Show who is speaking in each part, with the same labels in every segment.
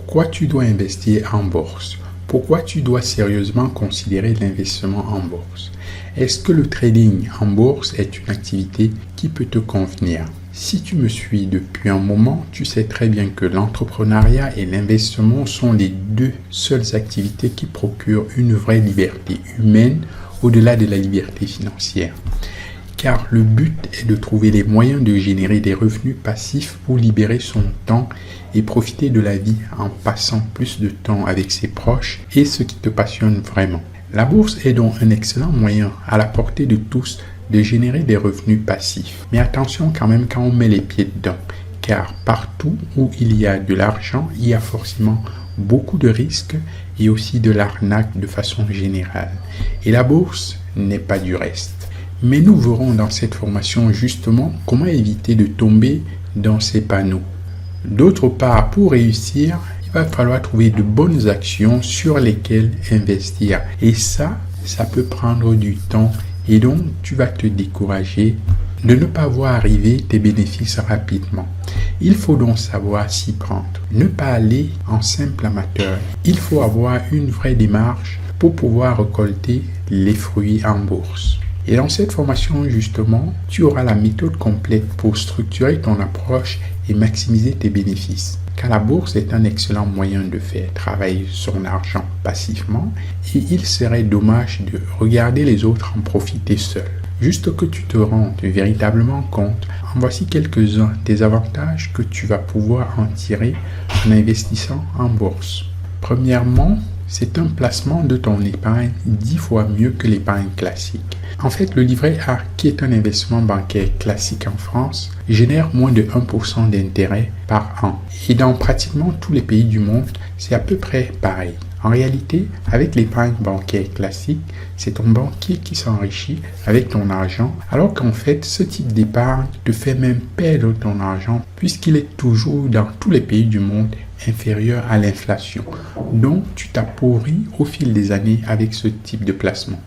Speaker 1: Pourquoi tu dois investir en bourse? Pourquoi tu dois sérieusement considérer l'investissement en bourse? Est-ce que le trading en bourse est une activité qui peut te convenir? Si tu me suis depuis un moment, tu sais très bien que l'entrepreneuriat et l'investissement sont les deux seules activités qui procurent une vraie liberté humaine au-delà de la liberté financière. Car le but est de trouver les moyens de générer des revenus passifs pour libérer son temps et profiter de la vie en passant plus de temps avec ses proches et ce qui te passionne vraiment. La bourse est donc un excellent moyen à la portée de tous de générer des revenus passifs. Mais attention quand même quand on met les pieds dedans, car partout où il y a de l'argent, il y a forcément beaucoup de risques et aussi de l'arnaque de façon générale. Et la bourse n'est pas du reste. Mais nous verrons dans cette formation justement comment éviter de tomber dans ces panneaux. D'autre part, pour réussir, il va falloir trouver de bonnes actions sur lesquelles investir. Et ça peut prendre du temps et donc tu vas te décourager de ne pas voir arriver tes bénéfices rapidement. Il faut donc savoir s'y prendre. Ne pas aller en simple amateur. Il faut avoir une vraie démarche pour pouvoir récolter les fruits en bourse. Et dans cette formation, justement, tu auras la méthode complète pour structurer ton approche et maximiser tes bénéfices. Car la bourse est un excellent moyen de faire travailler son argent passivement et il serait dommage de regarder les autres en profiter seul. Juste que tu te rendes véritablement compte, en voici quelques-uns des avantages que tu vas pouvoir en tirer en investissant en bourse. Premièrement, c'est un placement de ton épargne 10 fois mieux que l'épargne classique. En fait, le livret A, qui est un investissement bancaire classique en France, génère moins de 1% d'intérêt par an. Et dans pratiquement tous les pays du monde, c'est à peu près pareil. En réalité, avec l'épargne bancaire classique, c'est ton banquier qui s'enrichit avec ton argent, alors qu'en fait, ce type d'épargne te fait même perdre ton argent puisqu'il est toujours dans tous les pays du monde inférieur à l'inflation. Donc, tu t'appauvris au fil des années avec ce type de placement.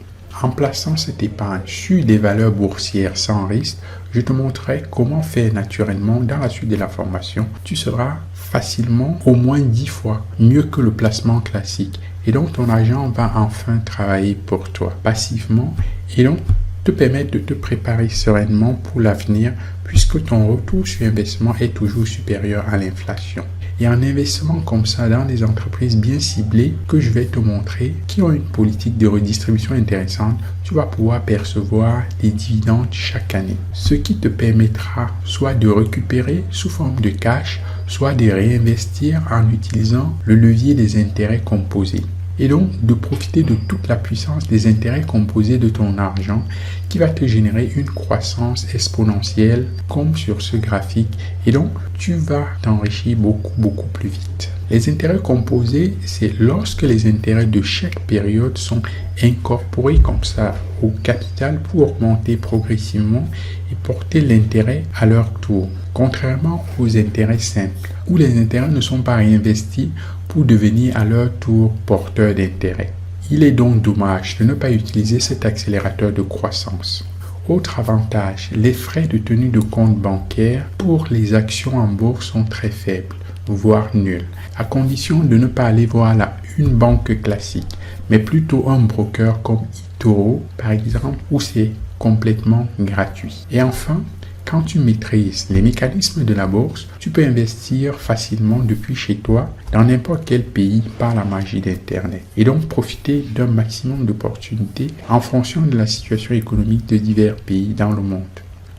Speaker 1: En plaçant cette épargne sur des valeurs boursières sans risque, je te montrerai comment faire naturellement dans la suite de la formation. Tu seras facilement au moins 10 fois mieux que le placement classique. Et donc, ton argent va enfin travailler pour toi passivement et donc te permettre de te préparer sereinement pour l'avenir puisque ton retour sur investissement est toujours supérieur à l'inflation. Et en investissement comme ça dans des entreprises bien ciblées que je vais te montrer, qui ont une politique de redistribution intéressante, tu vas pouvoir percevoir des dividendes chaque année. Ce qui te permettra soit de récupérer sous forme de cash, soit de réinvestir en utilisant le levier des intérêts composés. Et donc de profiter de toute la puissance des intérêts composés de ton argent qui va te générer une croissance exponentielle comme sur ce graphique et donc tu vas t'enrichir beaucoup plus vite. Les intérêts composés, c'est lorsque les intérêts de chaque période sont incorporés comme ça au capital pour augmenter progressivement et porter l'intérêt à leur tour. Contrairement aux intérêts simples, où les intérêts ne sont pas réinvestis pour devenir à leur tour porteurs d'intérêt. Il est donc dommage de ne pas utiliser cet accélérateur de croissance. Autre avantage, les frais de tenue de compte bancaire pour les actions en bourse sont très faibles, voire nuls, à condition de ne pas aller voir une banque classique, mais plutôt un broker comme eToro, par exemple, où c'est complètement gratuit. Et enfin, quand tu maîtrises les mécanismes de la bourse, tu peux investir facilement depuis chez toi dans n'importe quel pays par la magie d'Internet et donc profiter d'un maximum d'opportunités en fonction de la situation économique de divers pays dans le monde,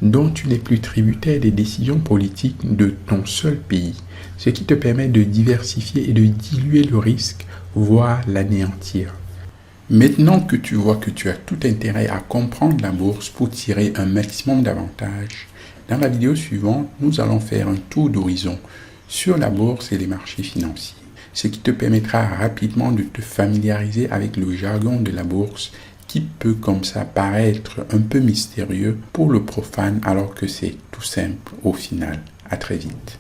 Speaker 1: dont tu n'es plus tributaire des décisions politiques de ton seul pays, ce qui te permet de diversifier et de diluer le risque, voire l'anéantir. Maintenant que tu vois que tu as tout intérêt à comprendre la bourse pour tirer un maximum d'avantages, dans la vidéo suivante, nous allons faire un tour d'horizon sur la bourse et les marchés financiers, ce qui te permettra rapidement de te familiariser avec le jargon de la bourse qui peut comme ça paraître un peu mystérieux pour le profane alors que c'est tout simple au final. À très vite.